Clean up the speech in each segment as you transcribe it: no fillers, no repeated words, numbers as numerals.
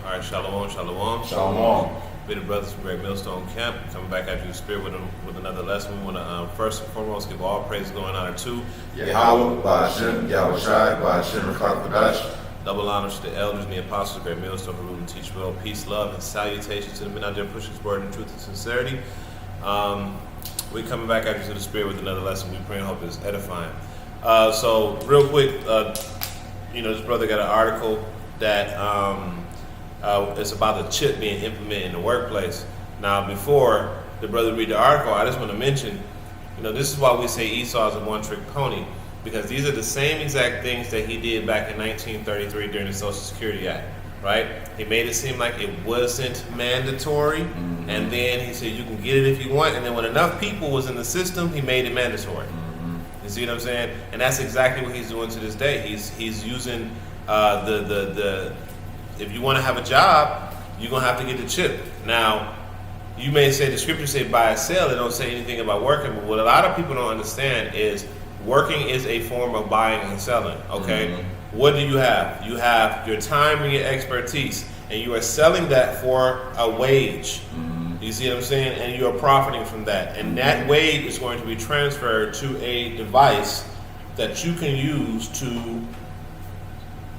All right, shalom, shalom. Shalom. Be the brothers from Great Millstone Camp coming back at you in spirit with another lesson. We want to first and foremost give all praise going honor to Yahweh, Ba'ashem, Yahweh Shai, Ba'ashem, Rechak. double honors to the elders and the apostles of Great Millstone who rule and teach well, peace, love, and salutations to the men out there pushing his word in truth and sincerity. We coming back at you to the spirit with another lesson. We pray and hope it's edifying. So real quick, this brother got an article that it's about the chip being implemented in the workplace. Now, before the brother read the article, I just want to mention, this is why we say Esau is a one-trick pony, because these are the same exact things that he did back in 1933 during the Social Security Act, right? He made it seem like it wasn't mandatory, and then he said you can get it if you want, and then when enough people was in the system, he made it mandatory. You see what I'm saying? And that's exactly what he's doing to this day. He's using if you want to have a job, you're going to have to get the chip. Now, you may say the scriptures say buy or sell. They don't say anything about working. But what a lot of people don't understand is working is a form of buying and selling, okay? What do you have? You have your time and your expertise, and you are selling that for a wage. You see what I'm saying? And you are profiting from that. And that wage is going to be transferred to a device that you can use to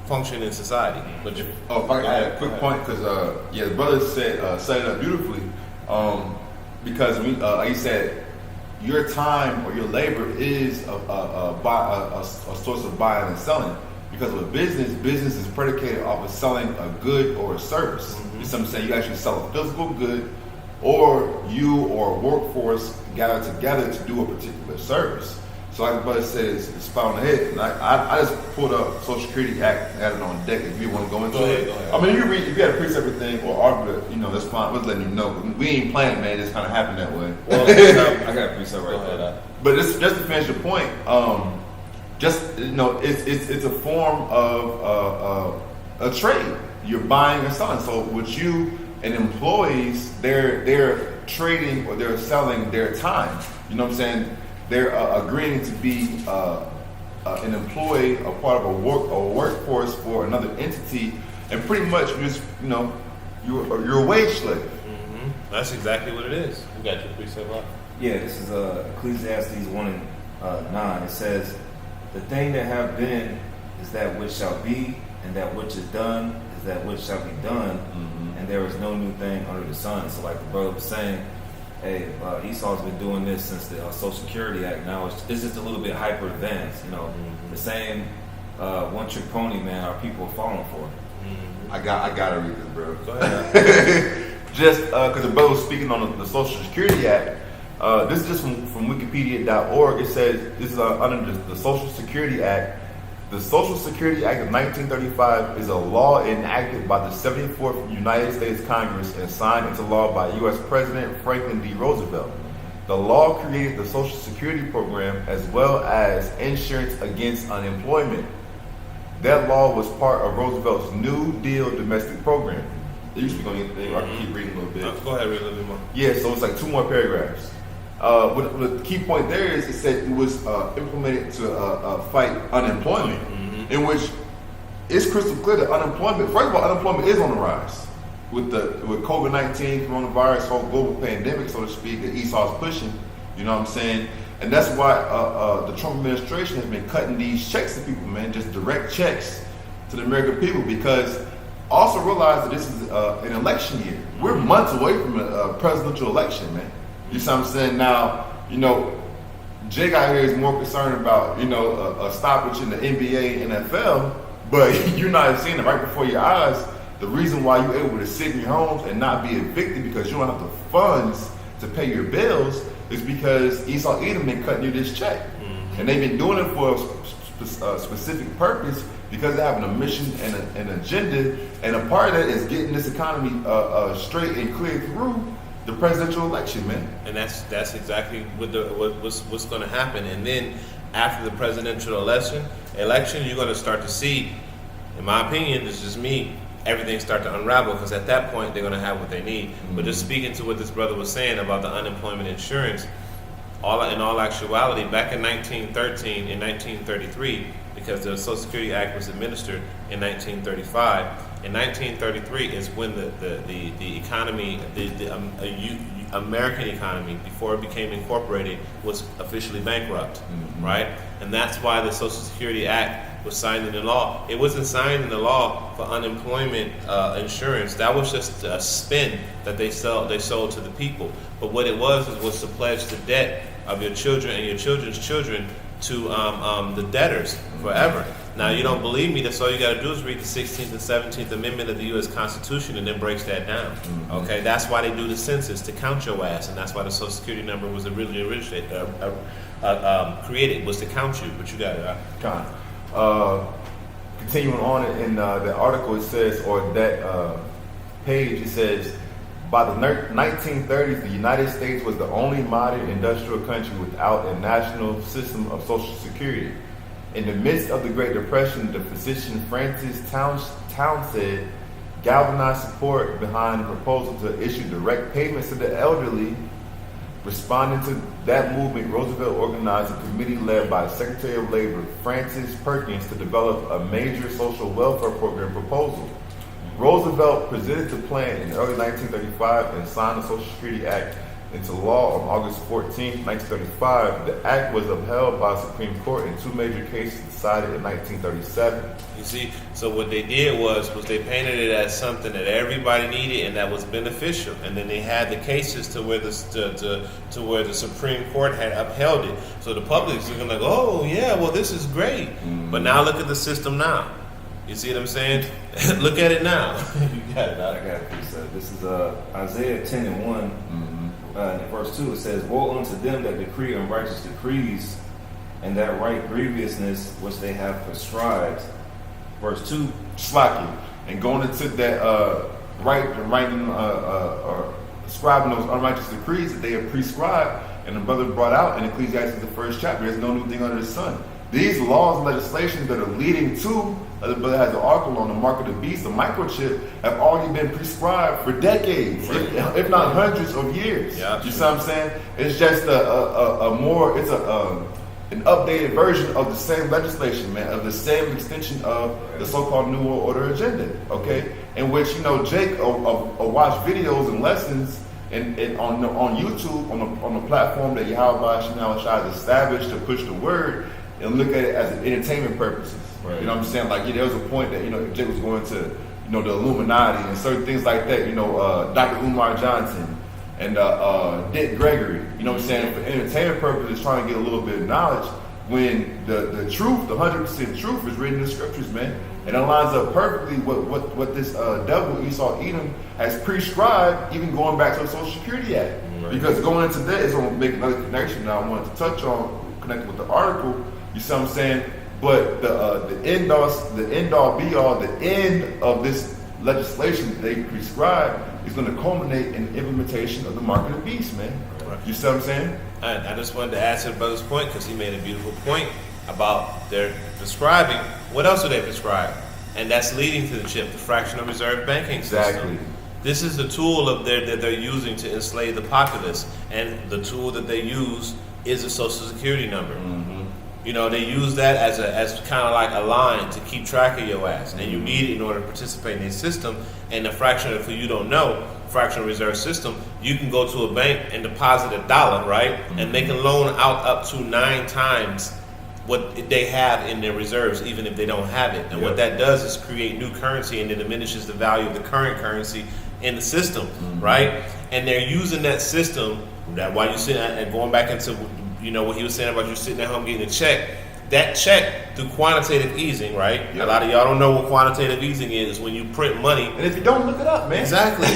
function in society. But if I add a quick point, because the brother set it up beautifully. Because like you said, your time or your labor is a source of buying and selling. Because with business is predicated off of selling a good or a service. Some say you actually sell a physical good, or you or a workforce gather together to do a particular service. So like the brother says, it's spot on the head. And I just pulled up Social Security Act and had it on deck if you want to go into it. Go ahead. I mean, if you had to preach everything or argue it, that's fine. We're letting you know. We ain't planning, man. It just kind of happened that way. Well, I got a preset right there. But just to finish your point, it's a form of a trade. You're buying and selling. So with you and employees, they're trading or they're selling their time. You know what I'm saying? They're agreeing to be an employee, a part of a workforce for another entity, and pretty much you're a wage slave. That's exactly what it is. You got your precept right. Yeah, this is Ecclesiastes 1:9. It says, "The thing that have been is that which shall be, and that which is done is that which shall be done, and there is no new thing under the sun." So, like the brother was saying, hey, Esau's been doing this since the Social Security Act. Now it's just a little bit hyper advanced. The same one-trick pony, man, our people are falling for. I gotta read this, bro. Go ahead. Just because the brother was speaking on the Social Security Act. This is just from Wikipedia.org. It says this is under the Social Security Act. The Social Security Act of 1935 is a law enacted by the 74th United States Congress and signed into law by U.S. President Franklin D. Roosevelt. The law created the Social Security program as well as insurance against unemployment. That law was part of Roosevelt's New Deal domestic program. It used to be going to I can keep reading a little bit. Go ahead, read a little bit more. Yeah, so it's like two more paragraphs. The key point there is it said it was implemented to fight unemployment, in which it's crystal clear that unemployment, first of all, unemployment is on the rise. With COVID-19, coronavirus, whole global pandemic, so to speak, that Esau's pushing, you know what I'm saying? And that's why the Trump administration has been cutting these checks to people, man, just direct checks to the American people, because also realize that this is an election year. We're months away from a presidential election, man. You see what I'm saying? Now, Jake out here is more concerned about, a stoppage in the NBA, NFL, but you're not seeing it right before your eyes. The reason why you're able to sit in your homes and not be evicted because you don't have the funds to pay your bills is because Esau Edom been cutting you this check. And they've been doing it for a specific purpose because they have a mission and an agenda. And a part of that is getting this economy straight and clear through the presidential election, man. And that's exactly what's going to happen. And then after the presidential election, you're going to start to see, in my opinion, it's just me, everything start to unravel, because at that point they're going to have what they need. But just speaking to what this brother was saying about the unemployment insurance, in all actuality, back in 1913 and 1933, because the Social Security Act was administered in 1935. In 1933 is when the economy, American economy, before it became incorporated, was officially bankrupt, right? And that's why the Social Security Act was signed into law. It wasn't signed into law for unemployment insurance. That was just a spin that they sold to the people. But what it was to pledge the debt of your children and your children's children to the debtors forever. Now, you don't believe me, that's all you got to do is read the 16th and 17th Amendment of the U.S. Constitution, and then breaks that down. Okay, that's why they do the census, to count your ass, and that's why the Social Security number was originally created, was to count you. But you got it. Continuing on in the article, it says, or that page, it says, by the 1930s, the United States was the only modern industrial country without a national system of Social Security. In the midst of the Great Depression, the physician Francis Townsend galvanized support behind the proposal to issue direct payments to the elderly. Responding to that movement, Roosevelt organized a committee led by Secretary of Labor Francis Perkins to develop a major social welfare program proposal. Roosevelt presented the plan in early 1935 and signed the Social Security Act into law on August 14, 1935. The act was upheld by the Supreme Court in two major cases decided in 1937. You see, so what they did was they painted it as something that everybody needed and that was beneficial, and then they had the cases to where the Supreme Court had upheld it. So the public's looking like, oh yeah, well this is great. But now look at the system now. You see what I'm saying? Look at it now. You got it. I got it. This is Isaiah 10 and 1. In verse 2, it says, woe unto them that decree unrighteous decrees, and that right grievousness which they have prescribed. Verse 2, Slacky, and going into that writing or prescribing those unrighteous decrees that they have prescribed, and the brother brought out in Ecclesiastes the first chapter, there's no new thing under the sun. These laws and legislations that are leading to, the brother has an article on the mark of the beast, the microchip, have already been prescribed for decades, if not hundreds of years. Yeah, you see what I'm saying? It's just an updated version of the same legislation, man, of the same extension of the so-called New World Order agenda, okay? In which, Jake will watch videos and lessons and on YouTube, on the platform that Yahweh Shemel Shai has established to push the word, and look at it as entertainment purposes. Right. You know what I'm saying? Like, there was a point that, Jake was going to, the Illuminati and certain things like that, Dr. Umar Johnson and Dick Gregory, you know what I'm saying? For entertainment purposes, trying to get a little bit of knowledge, when the truth, the 100% truth is written in the scriptures, man. And it lines up perfectly what this devil, Esau Edom, has prescribed, even going back to the Social Security Act. Right. Because going into that is going to make another connection that I wanted to touch on, connected with the article. You see what I'm saying? But the end all be all, the end of this legislation that they prescribe is going to culminate in the implementation of the mark of the beast, man. Right. You see what I'm saying? I just wanted to add to the brother's point, because he made a beautiful point about their prescribing. What else do they prescribe? And that's leading to the chip, the fractional reserve banking system. Exactly. This is the tool that they're using to enslave the populace, and the tool that they use is a Social Security number. They use that as kind of like a line to keep track of your ass, and you need it in order to participate in the system. And the fractional, if you don't know, fractional reserve system, you can go to a bank and deposit $1, right? And they can loan out up to 9 times what they have in their reserves, even if they don't have it. And what that does is create new currency, and it diminishes the value of the current currency in the system, right? And they're using that system, that while you sit and going back into what he was saying about you sitting at home getting a check, that check through quantitative easing, right? Yep. A lot of y'all don't know what quantitative easing is. When you print money. And if you don't, look it up, man. Exactly.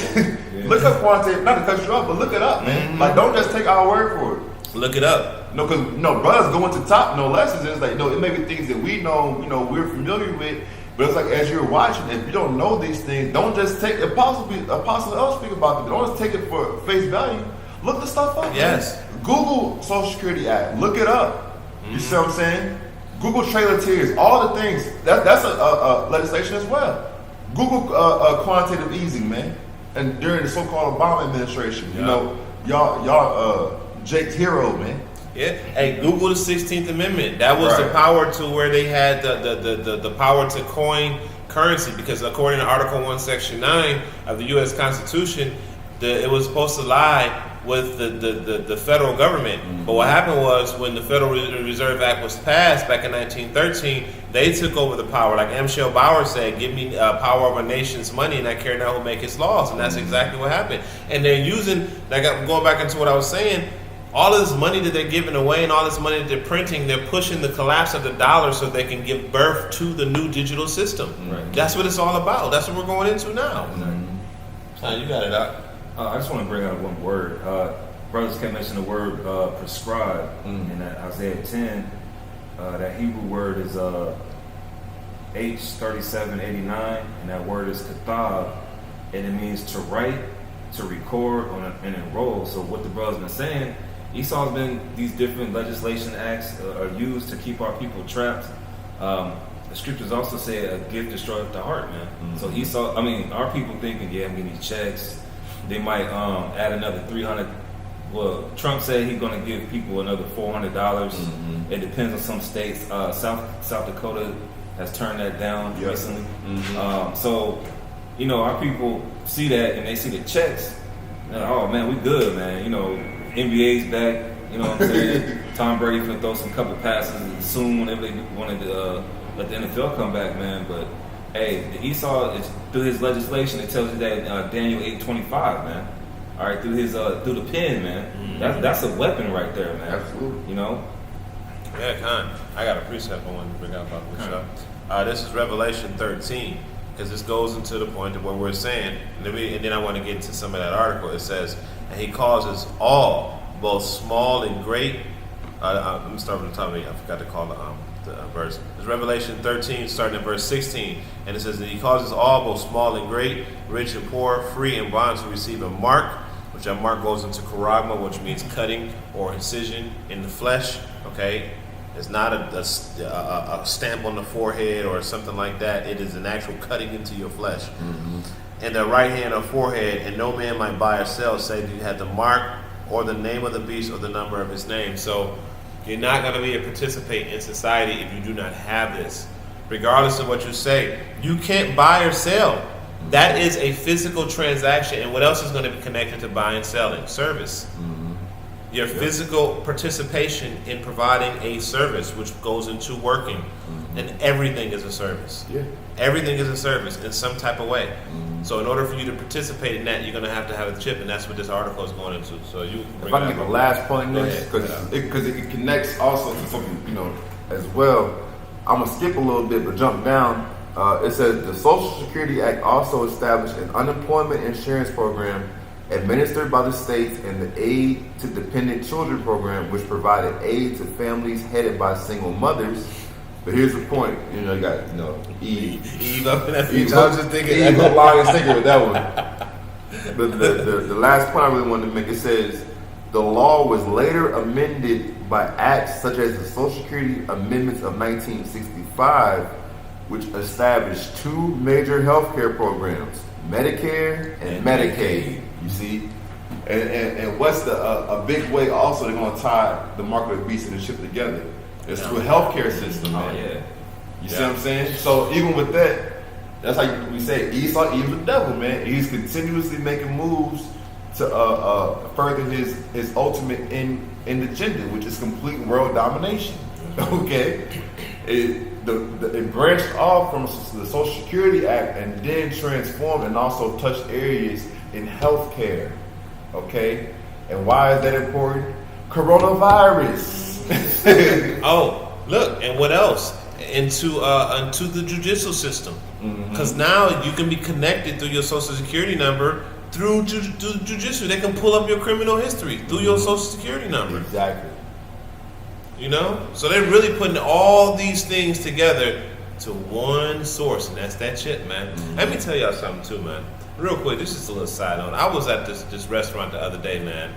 Look up quantitative, not to cut you off, but look it up, man. Like, don't just take our word for it. Look it up. No, because brothers going to top lessons. It's like, it may be things that we know, we're familiar with. But it's like, as you're watching, if you don't know these things, don't just take Apostle L speak about it. Don't just take it for face value. Look the stuff up. Yes. Man. Google Social Security Act. Look it up. You see what I'm saying? Google trailer tiers. All the things. That's a legislation as well. Google quantitative easing, man. And during the so-called Obama administration, y'all Jake's hero, man. Yeah. Hey, Google the 16th Amendment. That was the power to where they had the power to coin currency, because according to Article 1, Section 9 of the U.S. Constitution, it was supposed to lie with the federal government. Mm-hmm. But what happened was, when the Federal Reserve Act was passed back in 1913, they took over the power. Like M. Shel Bauer said, give me power over a nation's money and I care not who make its laws. And that's exactly what happened. And they're using, like, I'm going back into what I was saying, all of this money that they're giving away and all this money that they're printing, they're pushing the collapse of the dollar so they can give birth to the new digital system. Right. That's what it's all about. That's what we're going into now. Mm-hmm. You got it out. I just want to bring out one word. Brothers kept mentioning the word prescribe in that Isaiah 10. That Hebrew word is H3789, and that word is kathab, and it means to write, to record, and enroll. So what the brother's been saying, Esau's been, these different legislation acts are used to keep our people trapped. The scriptures also say a gift destroyeth the heart, man. Mm-hmm. So Esau, our people thinking, yeah, I'm getting these checks. They might add another $300. Well, Trump said he's going to give people another $400. Mm-hmm. It depends on some states. South Dakota has turned that down recently. Mm-hmm. So, our people see that and they see the checks. Like, oh man, we good, man. NBA's back. You know what I'm saying? Tom Brady's gonna throw some couple passes soon whenever they wanted to let the NFL come back, man. But hey, the Esau is through his legislation. It tells you that Daniel 8:25, man. All right, through the pen, man. Mm-hmm. That's a weapon right there, man. Absolutely. Yeah, I got a precept I wanted to bring up about this stuff. This is Revelation 13, because this goes into the point of what we're saying, and then I want to get into some of that article. It says, and he causes all, both small and great. Let me start from the top of it. I forgot to call the verse. It's Revelation 13, starting at verse 16, and it says that he causes all, both small and great, rich and poor, free and bond, to receive a mark, which a mark goes into karagma, which means cutting or incision in the flesh. Okay, it's not a stamp on the forehead or something like that. It is an actual cutting into your flesh. Mm-hmm. And the right hand or forehead, and no man might buy or sell, save you had the mark or the name of the beast or the number of his name. So you're not going to be able to participate in society if you do not have this. Regardless of what you say, you can't buy or sell. That is a physical transaction. And what else is going to be connected to buying and selling? Service. Mm-hmm. Your physical participation in providing a service, which goes into working. Mm-hmm. And everything is a service. Yeah. Everything is a service in some type of way. Mm-hmm. So in order for you to participate in that, you're going to have a chip, and that's what this article is going into. So you. If I can get the last point in this, because it connects also to something, as well. I'm going to skip a little bit, but jump down. It says the Social Security Act also established an unemployment insurance program administered by the states and the Aid to Dependent Children program, which provided aid to families headed by single mothers. But here's the point, you got Eve up in that speech. I was just thinking Eve up loud and thinking with that one. But the last point I really wanted to make, it says the law was later amended by acts such as the Social Security Amendments of 1965, which established two major healthcare programs, Medicare and Medicaid. You see, and what's a big way also they're going to tie the mark of the beast and the ship together? It's through a healthcare system, man. Yeah. You see what I'm saying? So even with that, that's how we say Esau, Eve's the devil, man. He's continuously making moves to further his ultimate end agenda, which is complete world domination. Okay, it branched off from the Social Security Act and then transformed and also touched areas in healthcare. Okay, and why is that important? Coronavirus. Oh, look, and what else? Into the judicial system, because now you can be connected through your Social Security number through judicial. They can pull up your criminal history through your Social Security number. Exactly. So they're really putting all these things together to one source, and that's that chip, man. Let me tell y'all something too, man. Real quick, this is a little side note. I was at this restaurant the other day, man,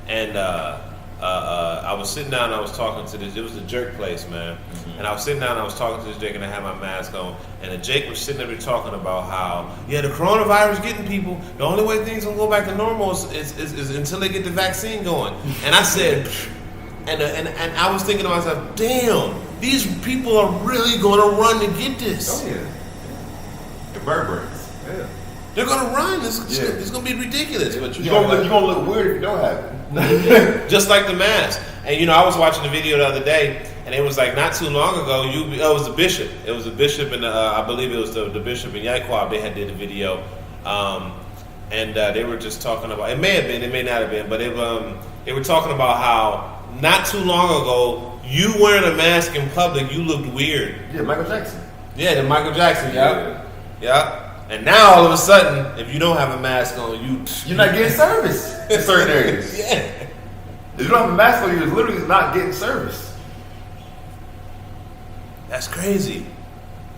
and I was sitting down and I was talking to this. It was a jerk place, man. And I was sitting down and I was talking to this Jake, and I had my mask on. And the Jake was sitting there talking about how, the coronavirus getting people. The only way things will go back to normal is until they get the vaccine going. And I said, And I was thinking to myself, damn, these people are really going to run to get this. Oh yeah. The Burberrys. Yeah. They're going to run. It's going to be ridiculous. But You're gonna look weird if you don't have it. just like the mask. And I was watching the video the other day, and it was like not too long ago. It was the bishop. It was the bishop, and I believe it was the bishop in Yaquab. They had did a video, and they were just talking about. It may have been, it may not have been, but they were talking about how not too long ago, you wearing a mask in public, you looked weird. Yeah, Michael Jackson. Yeah, the Michael Jackson. Yeah. And now all of a sudden, if you don't have a mask on, you're not getting service in certain areas. Yeah. If you don't have a mask on, you're literally not getting service. That's crazy.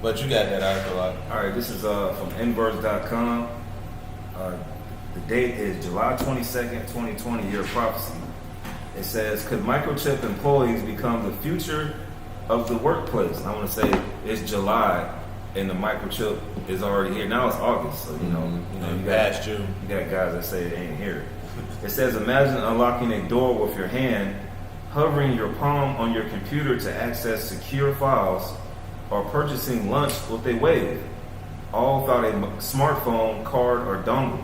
But you got that article out. All right, this is from Inverse.com. The date is July 22nd, 2020, year of prophecy. It says, could microchip employees become the future of the workplace? And I want to say it's July, and the microchip is already here. Now it's August, so you got June. You got guys that say it ain't here. It says, imagine unlocking a door with your hand, hovering your palm on your computer to access secure files, or purchasing lunch with a wave, all without a smartphone, card, or dongle.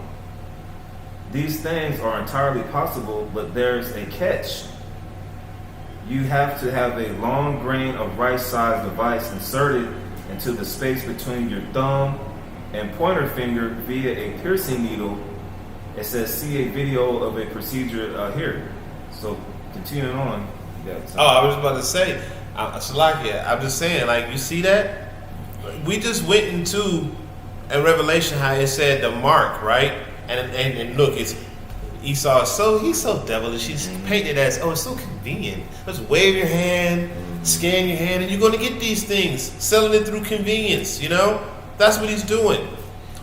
These things are entirely possible, but there's a catch. You have to have a long grain of rice-sized device inserted into the space between your thumb and pointer finger via a piercing needle. It says, see a video of a procedure here. So, continuing on. I was about to say, Salakia, I'm just saying, like, you see that? We just went into a revelation how it said the mark, right? And look, it's Esau. He's so devilish. He's painted as, it's so convenient. Just wave your hand, scan your hand, and you're going to get these things. Selling it through convenience, That's what he's doing.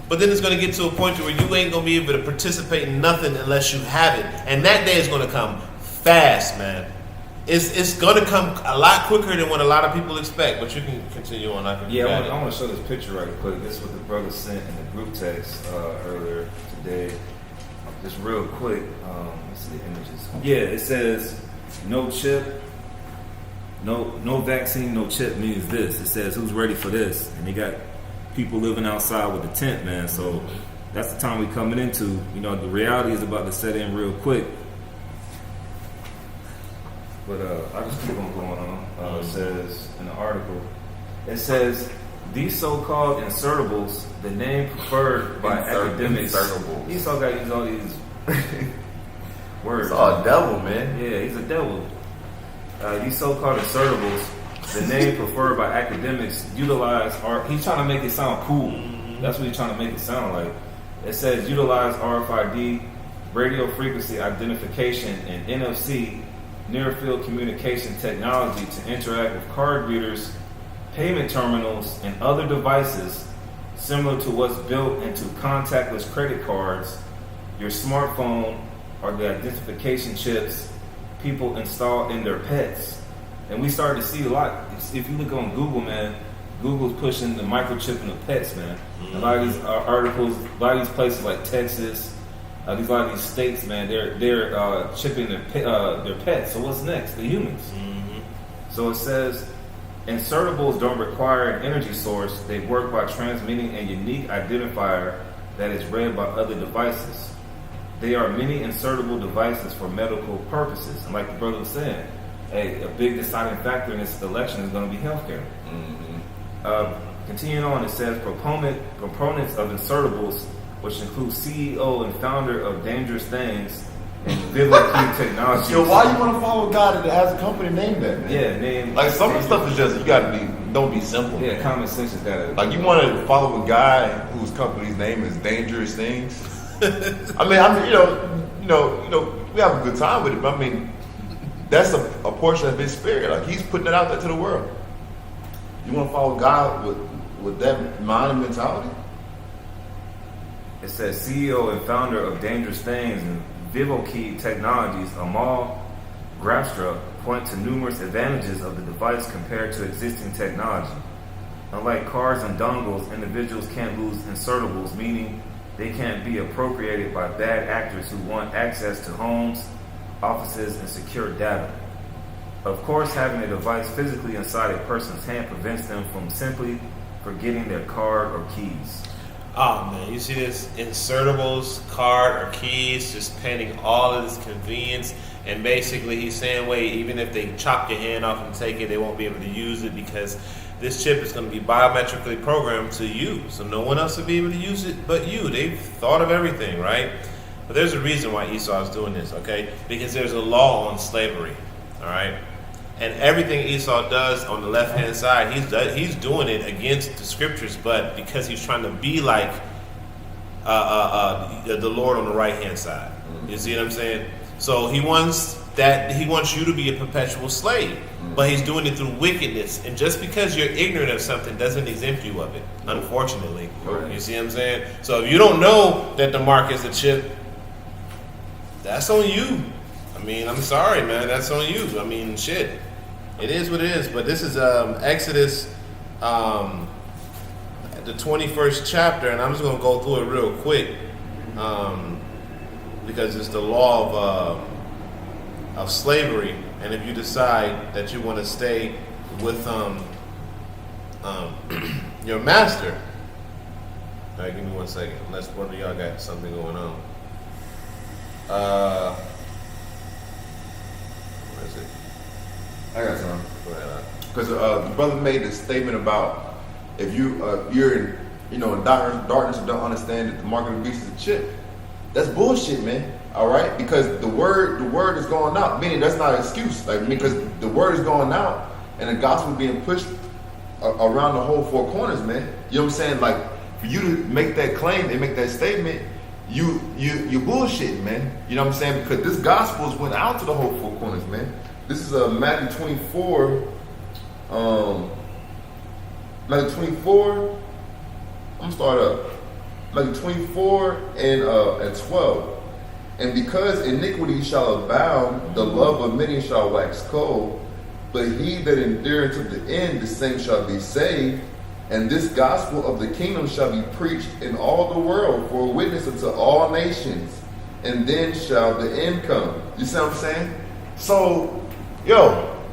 But then it's going to get to a point where you ain't going to be able to participate in nothing unless you have it. And that day is going to come fast, man. It's going to come a lot quicker than what a lot of people expect. But you can continue on. I want to show this picture right quick. This is what the brother sent in the group text earlier today. Just real quick. Let's see the images. Yeah, it says no chip. No vaccine, no chip means this. It says who's ready for this? And they got people living outside with a tent, man. So that's the time we coming into. The reality is about to set in real quick. But I just keep on going on. It says in the article, it says these so-called insertables, the name preferred by academics. Insertables. Esau got to use all these words. It's all a devil, man. Yeah, he's a devil. These so-called insertables, the name preferred by academics, utilize he's trying to make it sound cool. That's what he's trying to make it sound like. It says utilize RFID, radio frequency identification, and NFC, near-field communication technology to interact with card readers, payment terminals, and other devices similar to what's built into contactless credit cards, your smartphone, or the identification chips people install in their pets. And we started to see a lot. If you look on Google, man, Google's pushing the microchip in the pets, man. A lot of these articles, a lot of these places like Texas, a lot of these states, man, they're chipping their pets. So what's next? The humans. So it says, insertables don't require an energy source. They work by transmitting a unique identifier that is read by other devices. They are many insertable devices for medical purposes. And like the brother was saying, a big deciding factor in this election is going to be healthcare. Continuing on, it says proponents of insertables, which include CEO and founder of Dangerous Things and Vivic Technologies. Yo, why you want to follow a guy that has a company named that, man? Yeah, name. Like some of the stuff is just, you gotta don't be simple. Yeah, man. common sense has got to. Like you want to follow a guy whose company's name is Dangerous Things. I mean, we have a good time with it, but I mean, that's a portion of his spirit. Like he's putting it out there to the world. You want to follow God with that mind and mentality? It says CEO and founder of Dangerous Things and Vivic Technologies, Amal Grafstra, point to numerous advantages of the device compared to existing technology. Unlike cards and dongles, individuals can't lose insertables, meaning they can't be appropriated by bad actors who want access to homes, offices, and secure data. Of course, having a device physically inside a person's hand prevents them from simply forgetting their card or keys. Oh man, you see this insertables, card or keys, just pending all of this convenience. And basically he's saying, wait, even if they chop your hand off and take it, they won't be able to use it because this chip is going to be biometrically programmed to you. So no one else will be able to use it but you. They've thought of everything, right? But there's a reason why Esau is doing this, okay? Because there's a law on slavery, all right? And everything Esau does on the left-hand side, he's doing it against the scriptures, but because he's trying to be like the Lord on the right-hand side. You see what I'm saying? So he wants you to be a perpetual slave, but he's doing it through wickedness. And just because you're ignorant of something doesn't exempt you of it, unfortunately. Right. You see what I'm saying? So if you don't know that the mark is a chip, that's on you. I mean, I'm sorry, man. That's on you. I mean, shit. It is what it is. But this is Exodus, the 21st chapter, and I'm just going to go through it real quick because it's the law of slavery. And if you decide that you want to stay with your master, all right, give me 1 second. Unless one of y'all got something going on. Where is it? I got some. Go ahead. Because the brother made this statement about if you're in in darkness and don't understand that the mark of the beast is a chip. That's bullshit, man. All right, because the word is going out. Meaning that's not an excuse. Because the word is going out and the gospel is being pushed around the whole four corners, man. You know what I'm saying? Like for you to make that claim and make that statement, you bullshitting, man. You know what I'm saying? Because this gospel went out to the whole four corners, man. This is Matthew 24. Matthew 24. I'm gonna start up. Matthew 24 and 12. And because iniquity shall abound, the love of many shall wax cold. But he that endureth to the end, the same shall be saved. And this gospel of the kingdom shall be preached in all the world for a witness unto all nations. And then shall the end come. You see what I'm saying? So,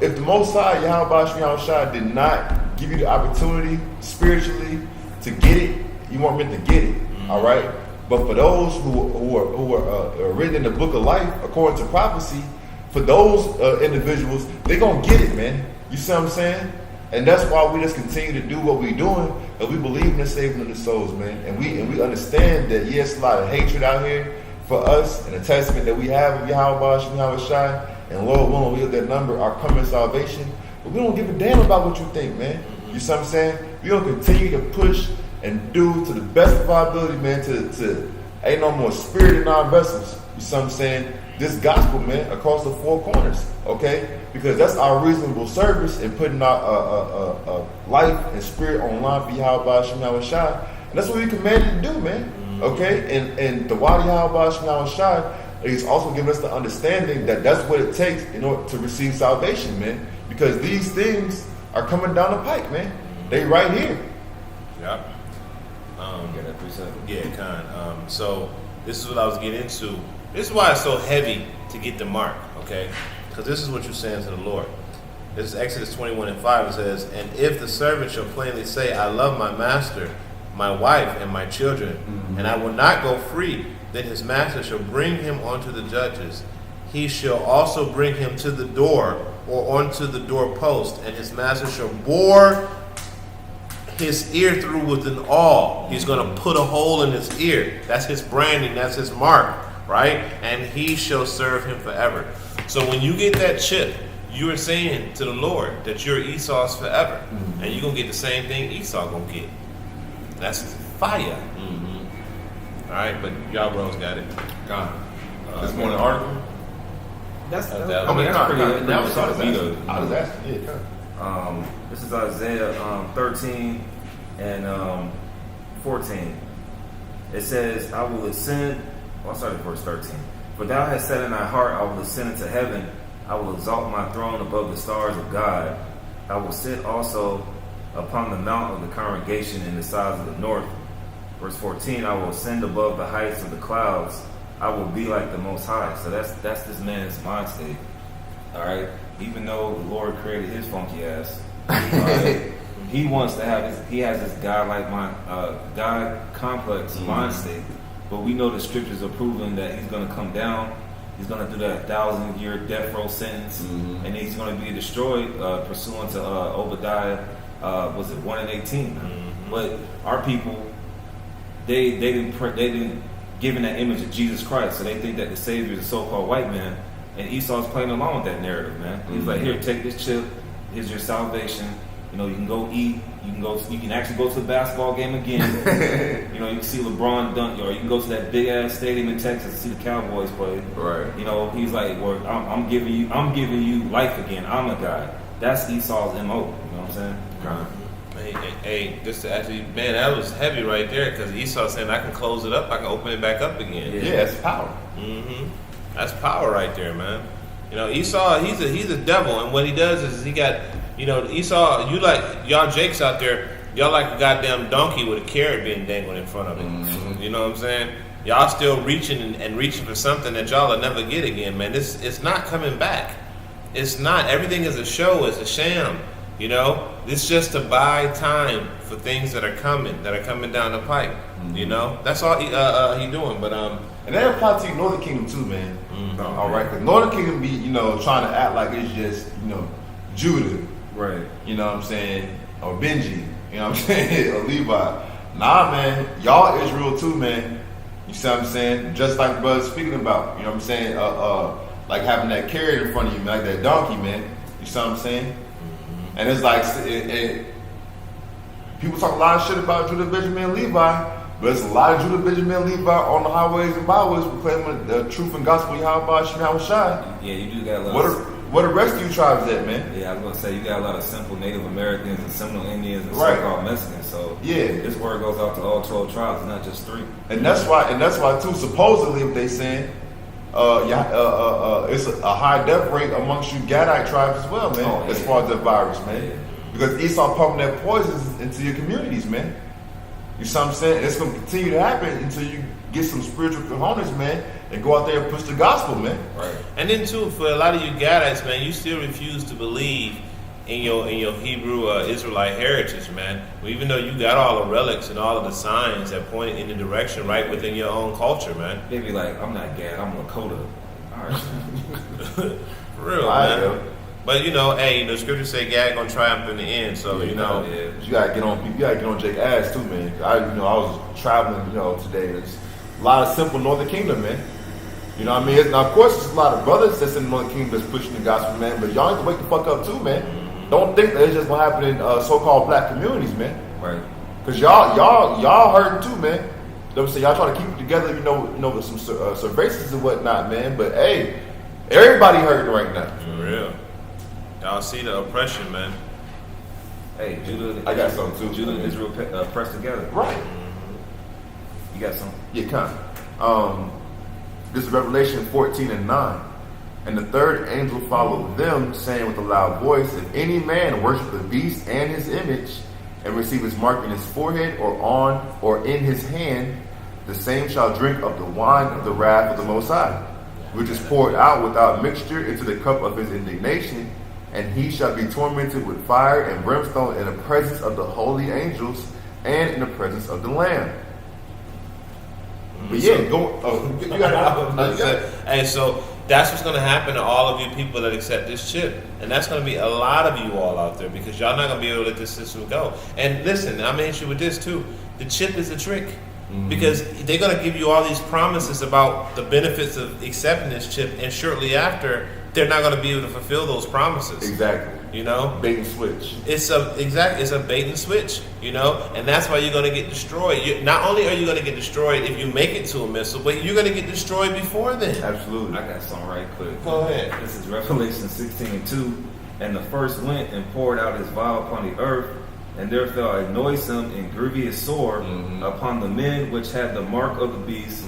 if the Most High, Yahweh did not give you the opportunity spiritually to get it, you weren't meant to get it. All right? But for those who are written in the book of life, according to prophecy, for those individuals, they're going to get it, man. You see what I'm saying? And that's why we just continue to do what we're doing, and we believe in the saving of the souls, man. And we understand that, yes, a lot of hatred out here for us, and the testament that we have of Yahweh and Lord willing, we have that number, our coming salvation. But we don't give a damn about what you think, man. You see what I'm saying? We're going to continue to push and do to the best of our ability, man, to ain't no more spirit in our vessels. You see what I'm saying? This gospel, man, across the four corners, okay? Because that's our reasonable service in putting our life and spirit online for Yahweh Shai. And that's what we commanded to do, man. Okay? And the Wadi Yahweh Shai is also giving us the understanding that that's what it takes in order to receive salvation, man. Because these things are coming down the pike, man. They right here. Yep. Get that precept. Yeah, so this is what I was getting into. This is why it's so heavy to get the mark, okay? Because this is what you're saying to the Lord. This is Exodus 21 and 5. It says, and if the servant shall plainly say, I love my master, my wife, and my children, and I will not go free, then his master shall bring him unto the judges. He shall also bring him to the door or unto the doorpost, and his master shall bore his ear through with an awl. He's going to put a hole in his ear. That's his branding. That's his mark, right? And he shall serve him forever. So when you get that chip, you are saying to the Lord that you're Esau's forever. And you're going to get the same thing Esau going to get. That's fire. All right, but y'all bros got it. God. This morning article. That's that That was sort of I was asking. Yeah, this is Isaiah 13 and 14. It says, I will ascend. I'll start at verse 13. For thou hast said in thy heart, I will ascend into heaven. I will exalt my throne above the stars of God. I will sit also upon the mount of the congregation in the sides of the north. Verse 14, I will ascend above the heights of the clouds. I will be like the Most High. So that's this man's mind state. All right. even though the Lord created his funky ass, he wants to have he has this God-like mind, God complex mind state. But we know the scriptures are proving that he's going to come down. He's going to do that 1,000-year death row sentence, and he's going to be destroyed pursuant to Obadiah. Was it 1:18? But our people, they didn't given that image of Jesus Christ, so they think that the Savior is a so-called white man, and Esau's playing along with that narrative, man. He's like, here, take this chip. Here's your salvation. You know, you can go eat. You can actually go to the basketball game again. You know, you can see LeBron dunk, or you can go to that big ass stadium in Texas and see the Cowboys play. Right. You know, he's like, well, I'm giving you life again. I'm a God. That's Esau's MO. You know what I'm saying? Hey, just to actually, man, that was heavy right there, because Esau saying I can close it up, I can open it back up again. Yeah, it's power. That's power right there, man. You know, Esau, he's a devil, and what he does is he got, you know, Esau, you like, y'all Jakes out there, y'all like a goddamn donkey with a carrot being dangled in front of it. You know what I'm saying? Y'all still reaching and reaching for something that y'all will never get again, man. It's not coming back. It's not. Everything is a show. It's a sham. You know, it's just to buy time for things that are coming down the pipe. You know, that's all he doing. But and that applies to the Northern Kingdom too, man. All right, because Northern Kingdom be, you know, trying to act like it's just, you know, Judah, Right. you know what I'm saying, or Benji, you know what I'm saying, or Levi. Nah, man, y'all Israel too, man. You see what I'm saying? Just like brother speaking about, you know what I'm saying, like having that carrot in front of you, man, like that donkey, man. You see what I'm saying? And it's like, people talk a lot of shit about Judah, Benjamin, and Levi, but there's a lot of Judah, Benjamin, and Levi on the highways and byways proclaiming the truth and gospel of Yahweh Shema Shai. Yeah, you do got a lot. What the rest of you tribes at, man? Yeah, I was gonna say you got a lot of simple Native Americans and Seminole Indians and Right. so-called Mexicans. So Yeah. this word goes out to all 12 tribes, not just 3. And that's why too. Supposedly, what they saying, it's a high death rate amongst you Gadite tribes as well, man. Oh, yeah. As far as the virus, man, Yeah. because Esau pumping that poison into your communities, man. You see what I'm saying? It's gonna continue to happen until you get some spiritual cojones, man, and go out there and push the gospel, man. Right. And then too, for a lot of you Gadites, man, you still refuse to believe in your Hebrew Israelite heritage, man. Well, even though you got all the relics and all of the signs that point in the direction right within your own culture, man. They be like, I'm not Gad, I'm Lakota. All right. For real, I man. know. But you know, hey, the scriptures say Gad gonna triumph in the end. So you know, Yeah. But you gotta get on Jake ass too, man. I was traveling, today. There's a lot of simple Northern Kingdom, man. You know what I mean? Now, of course, there's a lot of brothers that's in the Northern Kingdom that's pushing the gospel, man. But y'all need to wake the fuck up too, man. Don't think that it's just gonna happen in so-called black communities, man. Right. Cause y'all hurting too, man. You know what I'm saying? Y'all trying to keep it together, with some surveillance and whatnot, man. But hey, everybody hurting right now. for real. Y'all see the oppression, man. Hey, Judah. I got something too. Judah and Israel pressed together. Right. You got something? Yeah, kind of. This is Revelation 14:9. And the third angel followed them, saying with a loud voice, if any man worship the beast and his image, and receive his mark in his forehead or on or in his hand, the same shall drink of the wine of the wrath of the Most High, which is poured out without mixture into the cup of his indignation, and he shall be tormented with fire and brimstone in the presence of the holy angels and in the presence of the Lamb. But yeah, you got Hey, so that's what's going to happen to all of you people that accept this chip. And that's going to be a lot of you all out there, because y'all not going to be able to let this system go. And listen, I'm going to hit you with this too. The chip is a trick. Because they're going to give you all these promises about the benefits of accepting this chip, and shortly after, they're not going to be able to fulfill those promises. Exactly. You know? Bait and switch. It's a bait and switch, and that's why you're going to get destroyed. Not only are you going to get destroyed if you make it to a missile, but you're going to get destroyed before then. Absolutely. I got something right quick. Go ahead. This is Revelation 16:2. And the first went and poured out his vial upon the earth, and there fell a noisome and grievous sore upon the men which had the mark of the beast,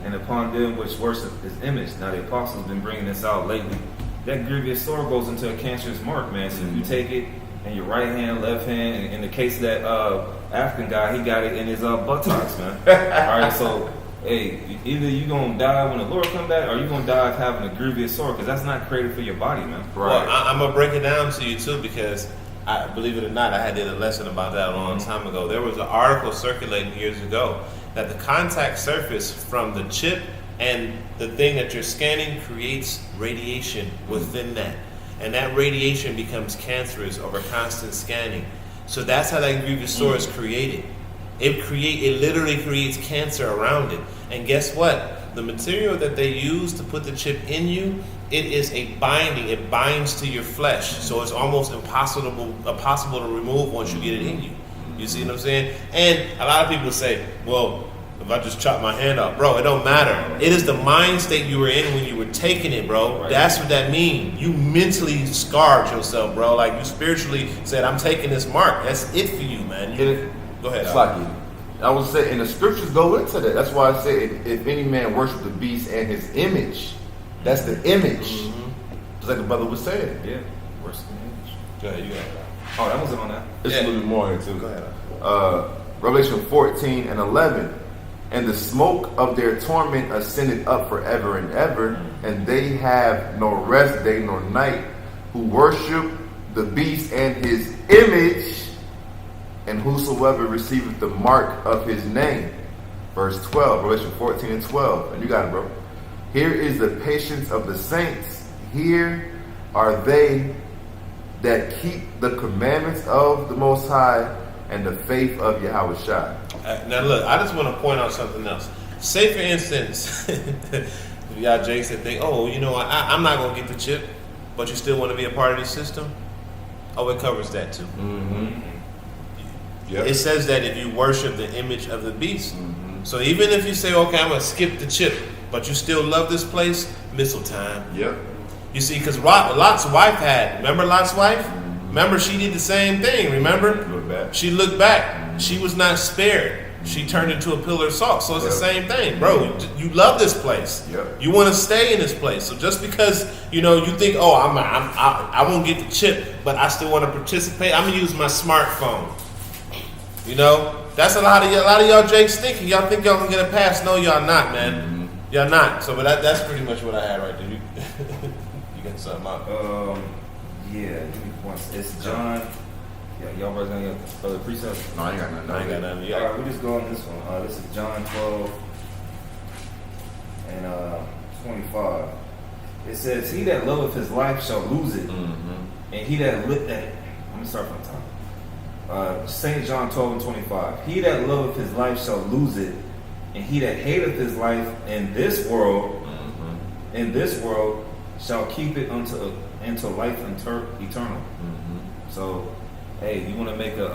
and upon them which worship his image. Now the apostles have been bringing this out lately. That grievous sore goes into a cancerous mark, man. So if you take it in your right hand, left hand, and in the case of that African guy, he got it in his buttocks, man. All right, so hey, either you gonna die when the Lord come back, or you gonna die of having a grievous sore, because that's not created for your body, man. Well, I'm gonna break it down to you too, because I believe it or not, I did a lesson about that a long time ago. There was an article circulating years ago that the contact surface from the chip and the thing that you're scanning creates radiation within that, and that radiation becomes cancerous over constant scanning. So that's how that grievous sore is created. It literally creates cancer around it. And guess what? The material that they use to put the chip in you, it is a binding. It binds to your flesh. So it's almost impossible to remove once you get it in you. You see what I'm saying? And a lot of people say, well, if I just chop my hand off, bro, it don't matter. It is the mind state you were in when you were taking it, bro. Right. That's what that means. You mentally scarred yourself, bro. Like you spiritually said, I'm taking this mark. That's it for you, man. Go ahead. It's like I was saying, and the scriptures go into that. That's why I say, if any man worship the beast and his image, that's the image. Just like the brother was saying. Yeah, worship the image. Go ahead, you got it. Oh, that wasn't on that. It's a little bit more here too. Go ahead. Revelation 14 and 11. And the smoke of their torment ascended up forever and ever, and they have no rest day nor night, who worship the beast and his image, and whosoever receiveth the mark of his name. Verse 12, Revelation 14 and 12. And you got it, bro. Here is the patience of the saints. Here are they that keep the commandments of the Most High and the faith of Yahweh Shai. Now look, I just want to point out something else. Say for instance, y'all Jakes that think, oh, you know, I'm not going to get the chip, but you still want to be a part of the system? Oh, it covers that too. Yep. It says that if you worship the image of the beast. So even if you say, okay, I'm going to skip the chip, but you still love this place, missile time. Yep. You see, because Lot's wife remember Lot's wife? Remember, she did the same thing, remember? She looked back. She was not spared. She turned into a pillar of salt. So it's the same thing. Bro, you love this place. You want to stay in this place. So just because, you think, oh, I won't get the chip, but I still want to participate, I'm going to use my smartphone. That's a lot of y'all Jakes thinking. Y'all think y'all can get a pass. No, y'all not, man. Y'all not. So, but that's pretty much what I had right there. You got something out? Yeah, give me one. It's John. Yeah, y'all brothers got any other precepts? No, I ain't got nothing. I ain't got nothing. All right, we just go on this one. This is John 12 and 25. It says, "He that loveth his life shall lose it, and he that let me start from the top. St. John 12 and 25. He that loveth his life shall lose it, and he that hateth his life in this world, shall keep it unto life eternal." So, hey, you want to make a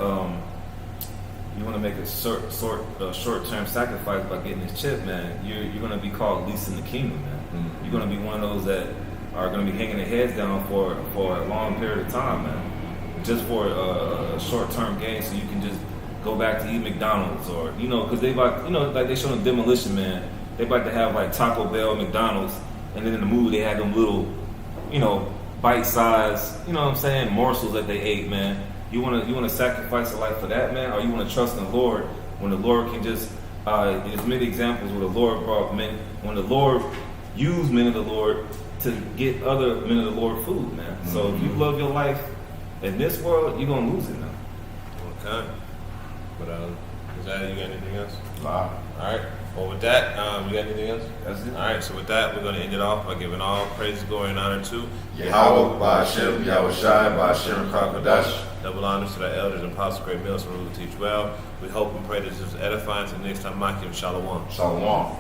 short-term sacrifice by getting this chip, man. You're going to be called least in the kingdom, man. You're going to be one of those that are going to be hanging their heads down for a long period of time, man. Just for a short-term gain, so you can just go back to eat McDonald's, or because they like they show in Demolition Man, they like to have like Taco Bell, McDonald's, and then in the movie they had them little, bite-size, morsels that they ate, man. You want to sacrifice a life for that, man, or you want to trust in the Lord when the Lord can just there's many examples where the Lord brought men, when the Lord used men of the Lord to get other men of the Lord food, man. So if you love your life in this world, you're gonna lose it now. Okay. But is that, you got anything else? Nah. All right. Well, with that, you got anything else? That's it. All right. So with that, we're gonna end it off by giving all praise, glory, and honor to Yahweh, Ba'ashem, Yahweh Shai, Ba'ashem, Kakadash. Double honors to the elders and apostles, great meals, and rule to teach well. We hope and pray that this is edifying. Until next time, Maki and Shalom. Shalom.